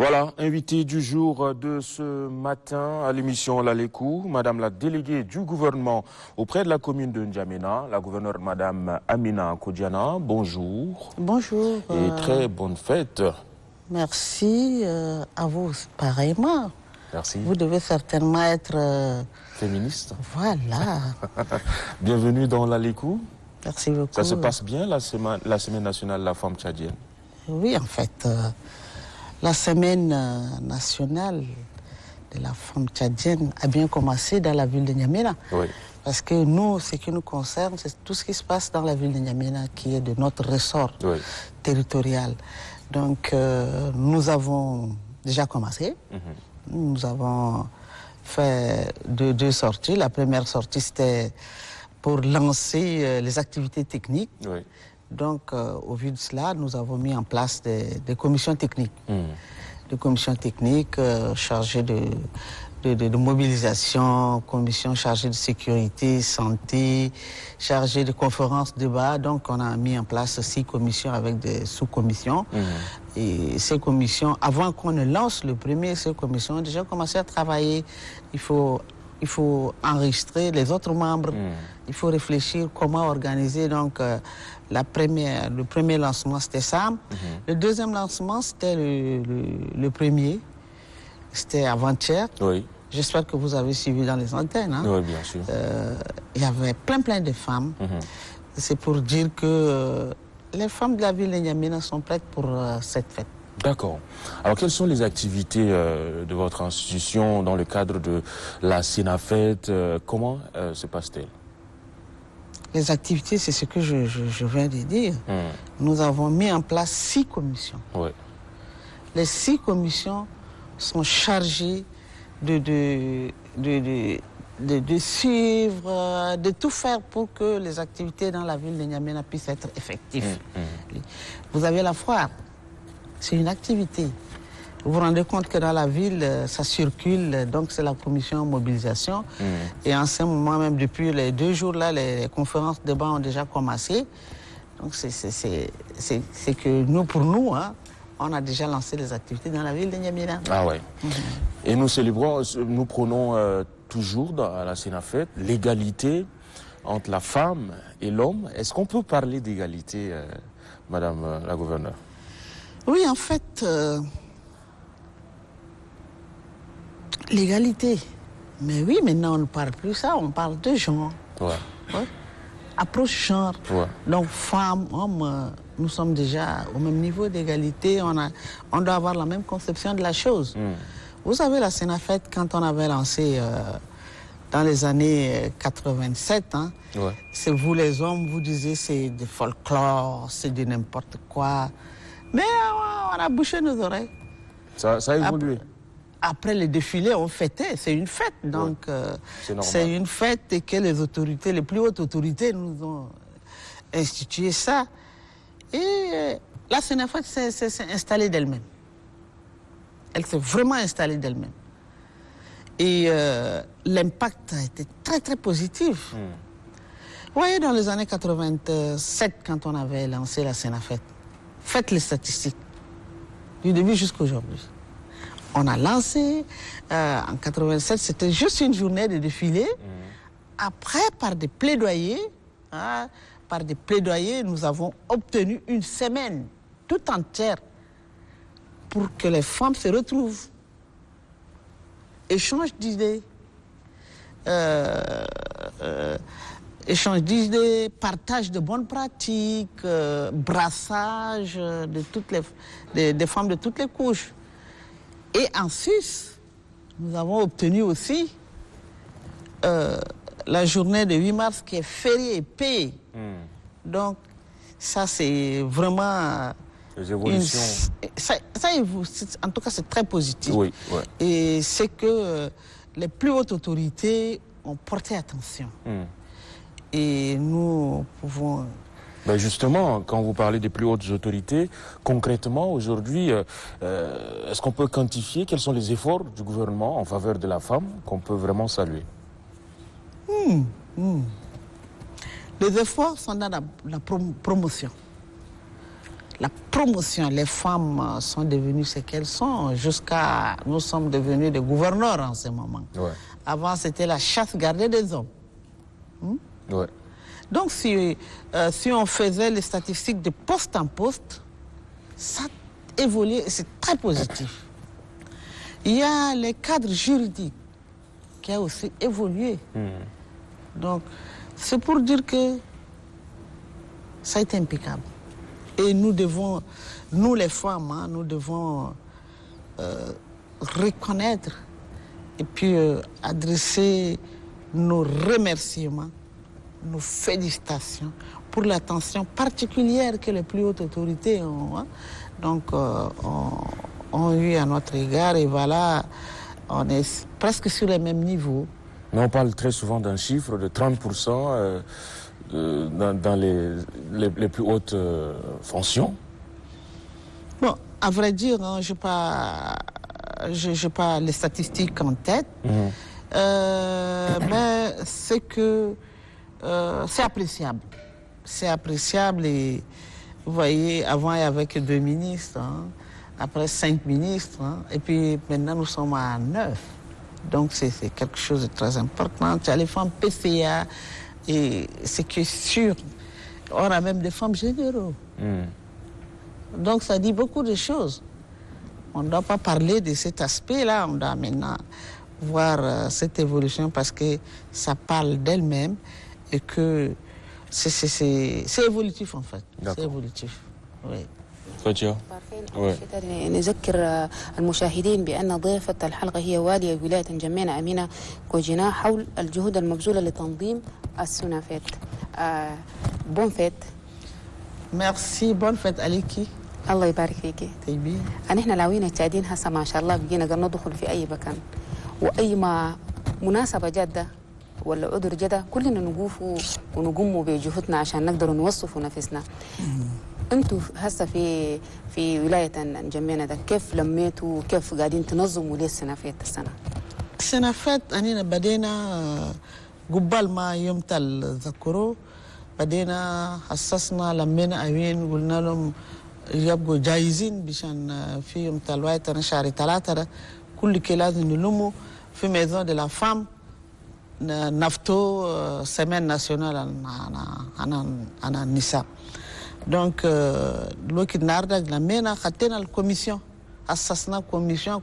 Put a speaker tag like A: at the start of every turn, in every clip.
A: Voilà, invité du jour de ce matin à l'émission Lalekou, Madame la déléguée du gouvernement auprès de la commune de N'Djamena, la gouverneure Madame Amina Kodiana. Bonjour.
B: Bonjour.
A: Et très bonne fête.
B: Merci à vous pareillement.
A: Merci.
B: Vous devez certainement être...
A: féministe.
B: Voilà.
A: Bienvenue dans Lalekou.
B: Merci beaucoup.
A: Ça se passe bien la semaine nationale de la femme tchadienne?
B: Oui, en fait, la semaine nationale de la femme tchadienne a bien commencé dans la ville de N'Djamena.
A: Oui.
B: Parce que nous, ce qui nous concerne, c'est tout ce qui se passe dans la ville de N'Djamena qui est de notre ressort territorial. Donc, nous avons déjà commencé. Nous avons fait deux sorties. La première sortie, c'était pour lancer les activités techniques.
A: Oui.
B: Donc, au vu de cela, nous avons mis en place des commissions techniques. Des commissions techniques chargées de mobilisation, commissions chargées de sécurité, santé, chargées de conférences, débats. Donc, on a mis en place 6 commissions avec des sous-commissions. Et ces commissions, avant qu'on ne lance le premier, ces commissions ont déjà commencé à travailler. Il faut enregistrer les autres membres. Il faut réfléchir comment organiser. Donc, le premier lancement, c'était ça. Le deuxième lancement, c'était le premier. C'était avant-hier.
A: Oui.
B: J'espère que vous avez suivi dans les antennes. Hein.
A: Oui, bien sûr.
B: Il y avait plein de femmes. C'est pour dire que les femmes de la ville de N'Djamena sont prêtes pour cette fête.
A: D'accord. Alors, quelles sont les activités de votre institution dans le cadre de la Sénafet? Comment se passe-t-elle?
B: Les activités, c'est ce que je viens de dire. Nous avons mis en place 6 commissions.
A: Oui.
B: Les 6 commissions sont chargées de suivre, de tout faire pour que les activités dans la ville de N'Djamena puissent être effectives. Vous avez la foire, c'est une activité. Vous vous rendez compte que dans la ville, ça circule, donc c'est la commission mobilisation. Et en ce moment, même depuis les 2 jours là, les conférences de débats ont déjà commencé. Donc c'est que nous, pour nous, hein, on a déjà lancé les activités dans la ville de N'Djamena.
A: Ah ouais. Et nous célébrons, nous prenons toujours à la Sénafet l'égalité entre la femme et l'homme. Est-ce qu'on peut parler d'égalité, Madame la gouverneure?
B: Oui, en fait, l'égalité. Mais oui, maintenant on ne parle plus ça, on parle de genre. Ouais. Approche genre. Donc femmes, hommes, nous sommes déjà au même niveau d'égalité. On doit avoir la même conception de la chose. Vous savez, la Sénafet, quand on avait lancé dans les années 87, hein, c'est vous les hommes, vous disiez c'est du folklore, c'est de n'importe quoi. Mais on a bouché nos oreilles.
A: Ça a évolué.
B: Après le défilé, on fêtait, c'est une fête. Donc, c'est une fête et que les autorités, les plus hautes autorités nous ont institué ça. Et la Sénafet s'est installée d'elle-même. Elle s'est vraiment installée d'elle-même. Et l'impact a été très positif. Vous voyez, dans les années 87, quand on avait lancé la Sénafet, faites les statistiques, du début jusqu'à aujourd'hui. On a lancé, en 87, c'était juste une journée de défilé. Après, par des plaidoyers, nous avons obtenu une semaine tout entière pour que les femmes se retrouvent, échangent d'idées, partage de bonnes pratiques, brassage des femmes de toutes les couches. Et en Suisse, nous avons obtenu aussi la journée de 8 mars qui est fériée et payée. Donc, ça c'est vraiment...
A: Les évolutions...
B: en tout cas, c'est très positif.
A: Oui.
B: Et c'est que les plus hautes autorités ont porté attention. Et nous pouvons...
A: Ben justement, quand vous parlez des plus hautes autorités, concrètement, aujourd'hui, est-ce qu'on peut quantifier quels sont les efforts du gouvernement en faveur de la femme qu'on peut vraiment saluer?
B: Les efforts sont dans la promotion. la promotion. Les femmes sont devenues ce qu'elles sont, jusqu'à nous sommes devenus des gouverneurs en ce moment.
A: Ouais.
B: Avant, c'était la chasse gardée des hommes.
A: Ouais.
B: Donc, si on faisait les statistiques de poste en poste, ça évolue et c'est très positif. Il y a les cadres juridiques qui ont aussi évolué. Donc, c'est pour dire que ça a été impeccable. Et nous devons, nous les femmes, hein, nous devons reconnaître et puis adresser nos remerciements, nos félicitations pour l'attention particulière que les plus hautes autorités ont, hein, donc, ont eu à notre égard. Et voilà, on est presque sur les mêmes niveaux.
A: Mais on parle très souvent d'un chiffre de 30% dans les plus hautes fonctions.
B: Bon, à vrai dire, hein, je n'ai pas les statistiques en tête, mais c'est que c'est appréciable. C'est appréciable et vous voyez, avant il n'y avait que 2 ministres, hein, après 5 ministres, hein, et puis maintenant nous sommes à 9. Donc c'est quelque chose de très important. Tu as les femmes PCA, et ce qui est sûr, on a même des femmes généraux. Donc ça dit beaucoup de choses. On ne doit pas parler de cet aspect-là, on doit maintenant voir cette évolution parce que ça parle d'elle-même et que c'est évolutif en fait. C'est évolutif, oui.
C: نذكر المشاهدين بأن ضيفة الحلقة هي والية ولاية نجمينا أمينة كوجينا حول الجهود المبذولة لتنظيم السنافات. بون فيت.
B: ميرسي بون فيت عليكي.
C: الله يبارك فيكي.
B: طيبين.
C: نحن لاوين التعدين هسه ما شاء الله بقينا قد ندخل في أي مكان وأي ما مناسبة جادة ولا عذر جدا كلنا نقوفوا ونقوموا بجهودنا عشان نقدر نوصفوا نفسنا. انتوا هسه في ولايه نجمينا ده كيف لميتوا وكيف قاعدين تنظموا ليه السنافات السنه؟
B: السنافات اننا بدينا قبل ما يوم تذكروا بدينا حسسنا لمينا اوين قلنا لهم يبقوا جايزين بشان في يوم الوقت شهر 3 ده كل كي لازم نلموا في ميزون دي لا فام نفتو سيمين ناسيونال عن النساء. Donc, الوقت النهارده لمينا خدينا الكوميسيون اسسنا كوميسيون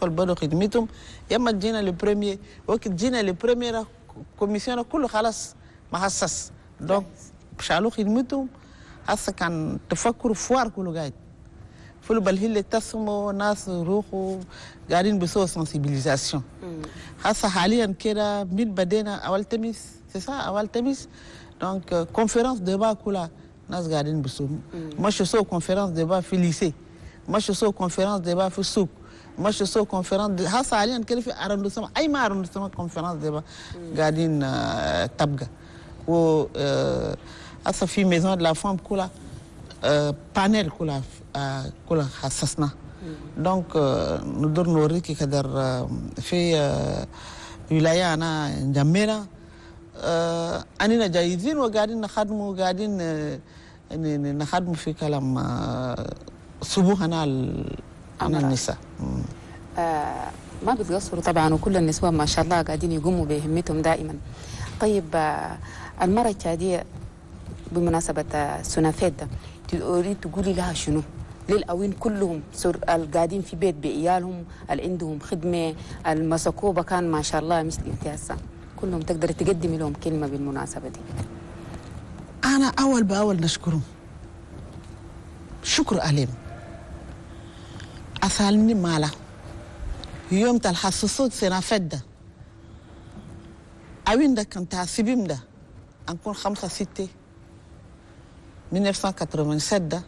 B: كل بدو خدمتهم ياما جينا البريمير وقت جينا البريمير كوميسيون كله خلاص محسس دونك شالوا خدمتهم هسه كان تفكروا فوار كله قاعد فلو بالهيل تسمو ناس روحوا قاعدين بيسووا سنسيبيليزاسيون هسه حاليا كده من بدينا اول تميس سي سا اول تميس دونك كونفيرنس ديبا كلها ناس قاعدين بيسووا مش سو كونفيرنس ديبا في ليسي مش سو كونفيرنس ديبا في السوق مش سو كونفيرنس هسه حاليا كده في اروندسما اي ما اروندسما كونفيرنس ديبا قاعدين تبقى و هسه في ميزون لا فام كلها بانيل كلها حسسنا دونك نقدر نوريكي كدر في ولايه انا نجمينا اننا جايزين وقاعدين نخدموا قاعدين نخدموا في كلام صبوهنا عن النساء.
C: ما بتقصروا طبعا وكل النسوان ما شاء الله قاعدين يقوموا بهمتهم دائما. طيب المرة التالية بمناسبة السنافات ده تريد تقولي لها شنو؟ للأوين كلهم القاعدين في بيت بعيالهم اللي عندهم خدمة المسكوبة كان ما شاء الله مثل انت هسه كلهم تقدر تقدمي لهم كلمة بالمناسبة دي.
B: أنا أول بأول نشكرهم شكر أليم أسألني مالا يوم تلحسسوك سنافات ده أوين ده كنت حاسبين ده أنكون 5-6 1987 ده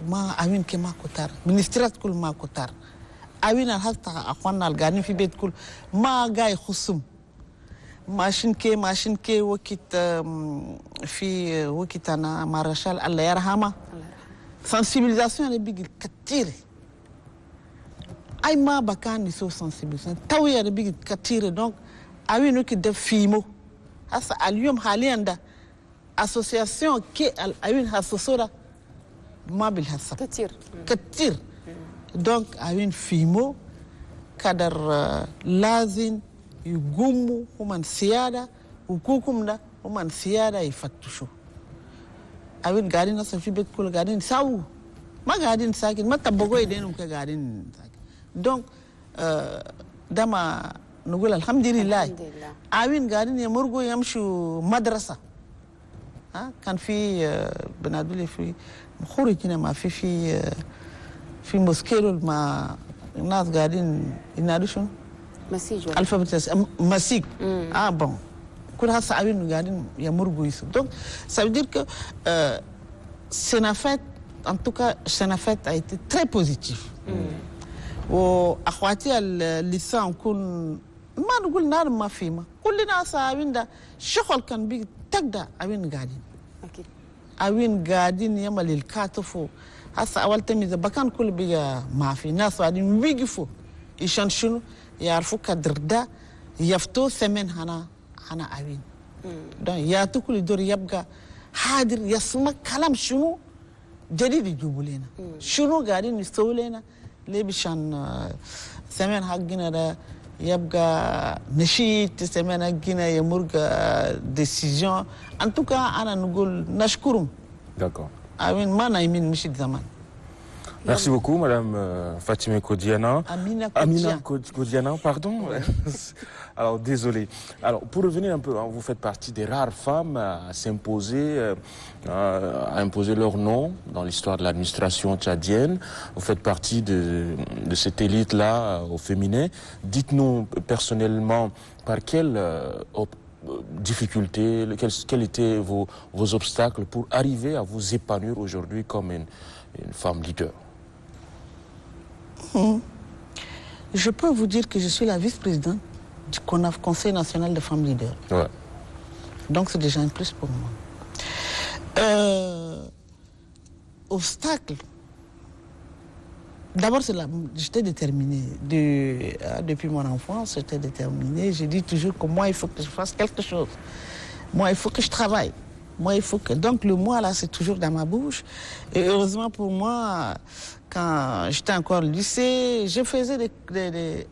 B: ما أوين كي ما كتار منسترات كل ما كتار أوين الحلطة أخوانا القانين في بيت كل ما جاي خصوم ماشين كي وقت في وقت أنا مارشال الله يرحمه sensibilisation اللي بيجي كتير أي ما بكان يسوي sensibilisation توي اللي بيجي كتير دونك أوين وقت ده فيمو هسا اليوم حاليا ده association كي أوين هاسوسورا ما بالهسب
C: كتير
B: دونك عين فيمو كدر لازم يقوموا هم سيادة وكوكم ده هم سيادة يفتشوا عين قاعدين نصل في بيت كل قاعدين ساو ما قاعدين ساكن ما تبغوا يدينهم كقاعدين ساكن دونك ده ما نقول الحمد لله عين قاعدين يمرقوا يمشوا مدرسة كان في بنادولي في خروج هنا ما في موسكيلو مع الناس قاعدين ينادوا شنو؟
C: مسيج
B: الفابتس مسيج بون كل هسه عاوين قاعدين يمرقوا يسوق دونك ça veut dire que Senafet en tout cas Senafet a été très positif واخواتي اللسان نكون ما نقول نار ما فيما كلنا عاوين ده شغل كان بي تقدر عاوين قاعدين
C: اكيد
B: عاوين قاعدين يمل الكاتفو هسه اول تميز بكان كل بيجا ما في ناس قاعدين بيقفوا يشان شنو يعرفوا قدر ده يفتو ثمن هنا عاوين دون ياتو كل دور يبقى حاضر يسمع كلام شنو جديد يجيبوا لنا شنو قاعدين يسووا لنا ليه بشان ثمن حقنا ده يبقى نشيط ثمن حقنا يمرق ديسيجن ان توكا انا نقول نشكرهم
A: D'accord.
B: عاوين ما نايمين مشيت زمان.
A: Merci beaucoup, Madame Fatimé Kodiana.
B: Amina
A: Kodiana, pardon. Alors, désolé. Alors, pour revenir un peu, vous faites partie des rares femmes à s'imposer, à imposer leur nom dans l'histoire de l'administration tchadienne. Vous faites partie de cette élite-là au féminin. Dites-nous personnellement par quelles difficultés, quels étaient vos obstacles pour arriver à vous épanouir aujourd'hui comme une femme leader.
B: Je peux vous dire que je suis la vice-présidente du Conseil national de femmes leaders.
A: Ouais.
B: Donc c'est déjà un plus pour moi. Obstacle. D'abord, j'étais déterminée. Depuis mon enfance, j'étais déterminée. Je dis toujours que moi, il faut que je fasse quelque chose. Moi, il faut que je travaille. Moi, il faut que... Donc, le moi, là, c'est toujours dans ma bouche. Et heureusement pour moi, quand j'étais encore au lycée, je faisais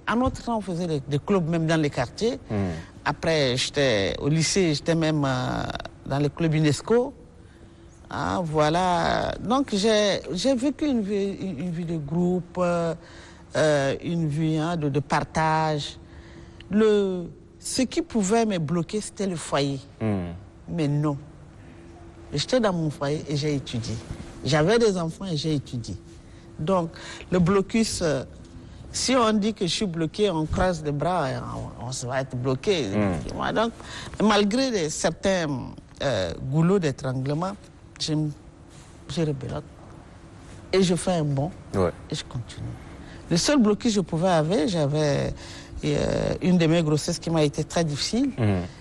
B: à notre temps, on faisait des clubs même dans les quartiers. Après, j'étais au lycée, j'étais même dans les clubs UNESCO. Voilà. Donc, j'ai vécu une vie de groupe, une vie de partage. Ce qui pouvait me bloquer, c'était le foyer. Mais non. J'étais dans mon foyer et j'ai étudié. J'avais des enfants et j'ai étudié. Donc, le blocus, si on dit que je suis bloqué, on croise les bras, on se va être bloqué. Donc, malgré certains goulots d'étranglement, je rebelote. Et je fais un bond et je continue. Le seul blocus que je pouvais avoir, j'avais une de mes grossesses qui m'a été très difficile.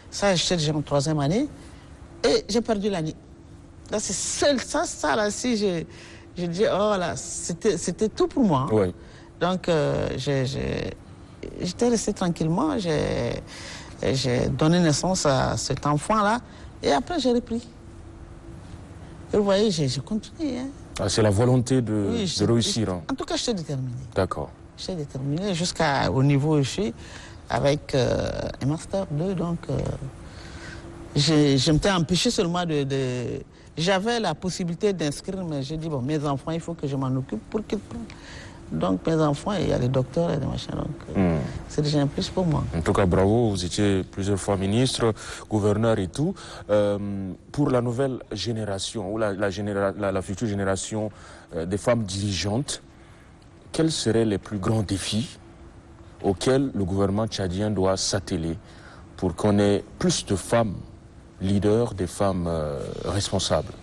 B: Ça, j'étais déjà en 3e année. Et j'ai perdu l'année. Là, c'est seul ça là, si je dis, oh là, c'était tout pour moi.
A: Ouais.
B: Donc, j'étais restée tranquillement, j'ai donné naissance à cet enfant-là, et après, j'ai repris. Et vous voyez, j'ai continué. Hein.
A: C'est la volonté de réussir.
B: En tout cas, j'étais déterminée.
A: D'accord.
B: J'étais déterminée jusqu'au niveau où je suis, avec un Master 2, donc... je m'étais empêché seulement J'avais la possibilité d'inscrire, mais j'ai dit, bon, mes enfants, il faut que je m'en occupe pour qu'ils prennent. Donc, mes enfants, il y a les docteurs et les machins, donc c'est déjà un plus pour moi.
A: En tout cas, bravo, vous étiez plusieurs fois ministre, gouverneur et tout. Pour la nouvelle génération, ou la future génération des femmes dirigeantes, quels seraient les plus grands défis auxquels le gouvernement tchadien doit s'atteler pour qu'on ait plus de femmes leaders, des femmes responsables?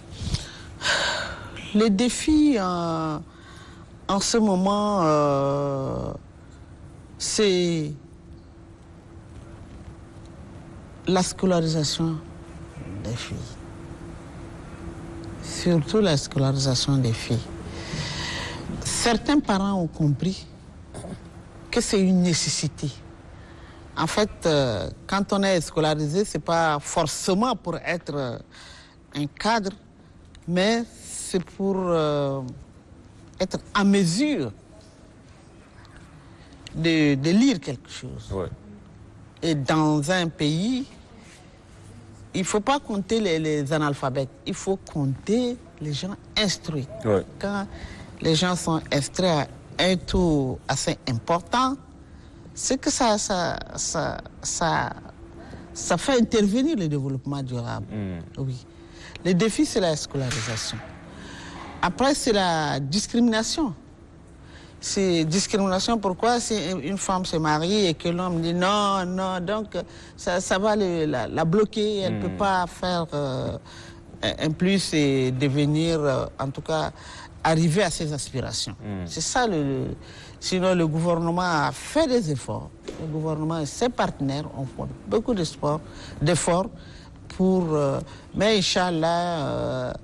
B: Les défis en ce moment, c'est la scolarisation des filles. Surtout la scolarisation des filles. Certains parents ont compris que c'est une nécessité. En fait, quand on est scolarisé, ce n'est pas forcément pour être un cadre, mais c'est pour être en mesure de lire quelque chose.
A: Ouais.
B: Et dans un pays, il ne faut pas compter les analphabètes, il faut compter les gens instruits.
A: Ouais.
B: Quand les gens sont instruits à un taux assez important, c'est que ça fait intervenir le développement durable. Oui. Le défi, c'est la scolarisation. Après, c'est la discrimination. C'est discrimination, pourquoi si une femme se marie et que l'homme dit non, non, donc ça va la bloquer, elle ne peut pas faire un plus et devenir, en tout cas, arriver à ses aspirations. C'est ça, sinon le gouvernement a fait des efforts. Le gouvernement et ses partenaires ont fait beaucoup d'efforts pour... mais Inch'Allah,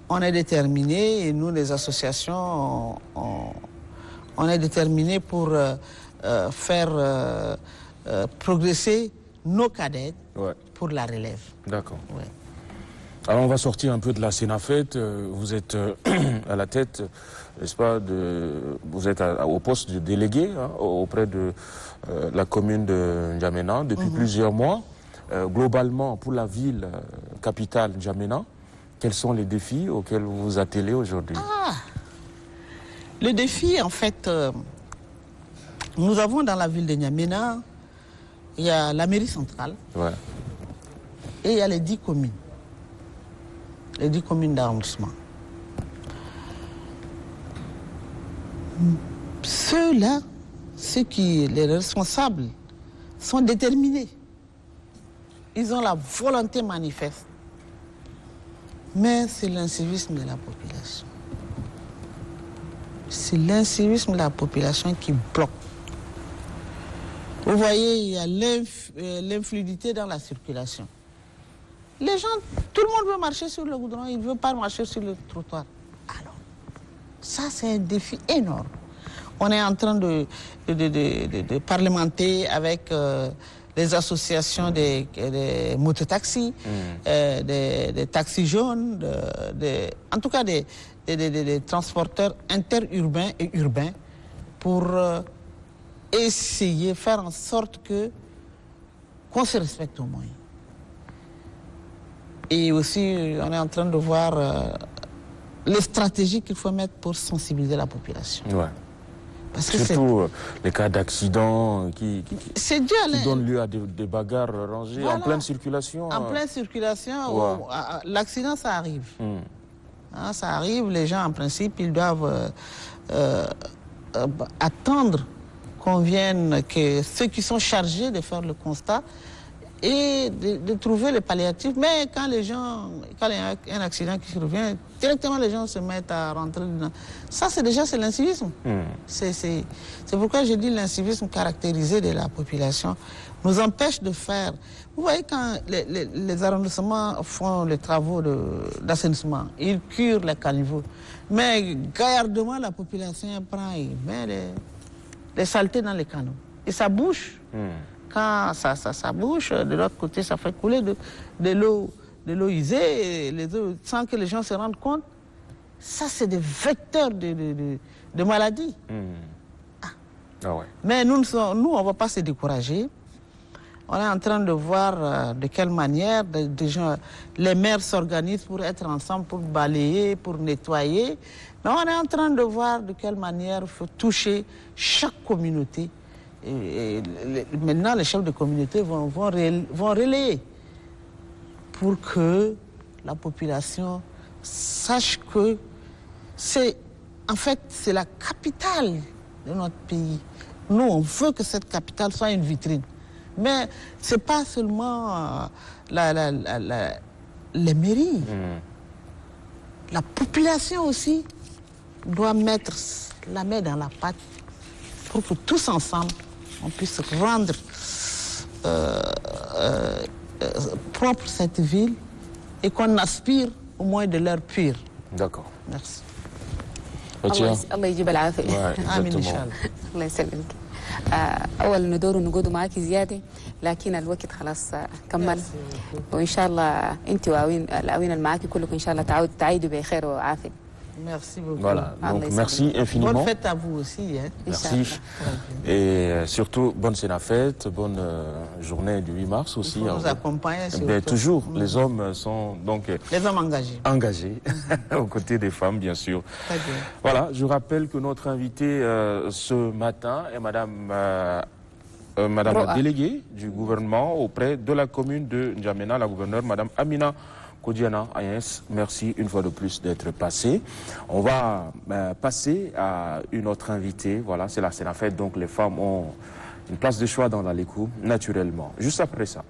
B: on est déterminés, et nous, les associations, on est déterminés pour faire progresser nos cadets pour la relève.
A: D'accord.
B: Ouais.
A: Alors on va sortir un peu de la Sénafed. Vous êtes à la tête, n'est-ce pas, vous êtes au poste de délégué auprès de la commune de N'Djamena depuis plusieurs mois. Globalement, pour la ville capitale N'Djamena, quels sont les défis auxquels vous vous attelez aujourd'hui?
B: Le défi, en fait, nous avons dans la ville de N'Djamena, il y a la mairie centrale et il y a les 10 communes. Les 10 communes d'arrondissement. Ceux-là, les responsables, sont déterminés. Ils ont la volonté manifeste. Mais c'est l'incivisme de la population. C'est l'incivisme de la population qui bloque. Vous voyez, il y a l'influidité dans la circulation. Les gens, tout le monde veut marcher sur le goudron, ils ne veulent pas marcher sur le trottoir. Alors, ça c'est un défi énorme. On est en train de parlementer avec les associations des mototaxis, des taxis jaunes, en tout cas des transporteurs interurbains et urbains pour essayer de faire en sorte qu'on se respecte au moins. Et aussi, on est en train de voir les stratégies qu'il faut mettre pour sensibiliser la population.
A: Ouais.
B: Parce que
A: surtout les cas d'accidents qui donnent lieu à des bagarres rangées en pleine circulation.
B: En pleine circulation, l'accident, ça arrive. Ça arrive, les gens, en principe, ils doivent attendre qu'on vienne, que ceux qui sont chargés de faire le constat et de trouver les palliatifs. Mais quand il y a un accident qui survient, directement les gens se mettent à rentrer dedans. Ça, c'est l'incivisme. C'est pourquoi je dis l'incivisme caractérisé de la population nous empêche de faire... Vous voyez, quand les arrondissements font les travaux d'assainissement, ils curent les caniveaux. Mais gaillardement, la population prend et met les saletés dans les canaux. Et ça bouche. Quand ça bouche, de l'autre côté, ça fait couler de l'eau usée, sans que les gens se rendent compte. Ça, c'est des vecteurs de maladies. Mais nous, on ne va pas se décourager. On est en train de voir de quelle manière les maires s'organisent pour être ensemble, pour balayer, pour nettoyer. Mais on est en train de voir de quelle manière il faut toucher chaque communauté. Et maintenant, les chefs de communauté vont relayer pour que la population sache que c'est la capitale de notre pays. Nous, on veut que cette capitale soit une vitrine. Mais ce n'est pas seulement les mairies. La population aussi doit mettre la main dans la pâte pour que tous ensemble, on puisse rendre propre cette ville et qu'on aspire au moins de l'air pur.
A: D'accord.
B: Merci.
C: الله يجيب العافية.
B: آمين إن شاء الله.
C: الله يسلمك. أول ندور نقعد معاك زيادة لكن الوقت خلاص كمل وإن شاء الله أنت والأعوين اللي معاكي كلكم إن شاء الله تعيدوا بخير وعافية.
B: Merci beaucoup.
A: Voilà, donc
C: Allah
A: merci infiniment.
B: Bonne fête à vous aussi. Hein.
A: Merci. Et surtout, bonne Sénafête, bonne journée du 8 mars aussi.
B: Il faut nous accompagner surtout.
A: Ben, toujours, les hommes sont donc
B: Les hommes
A: engagés aux côtés des femmes, bien sûr.
B: Très bien.
A: Voilà, je rappelle que notre invitée ce matin est Madame la déléguée du gouvernement auprès de la commune de N'Djamena, la gouverneure Madame Amina Kodiana Ayens. Merci une fois de plus d'être passée. On va passer à une autre invitée. Voilà, c'est la Sénafête, donc les femmes ont une place de choix dans la LECO, naturellement. Juste après ça.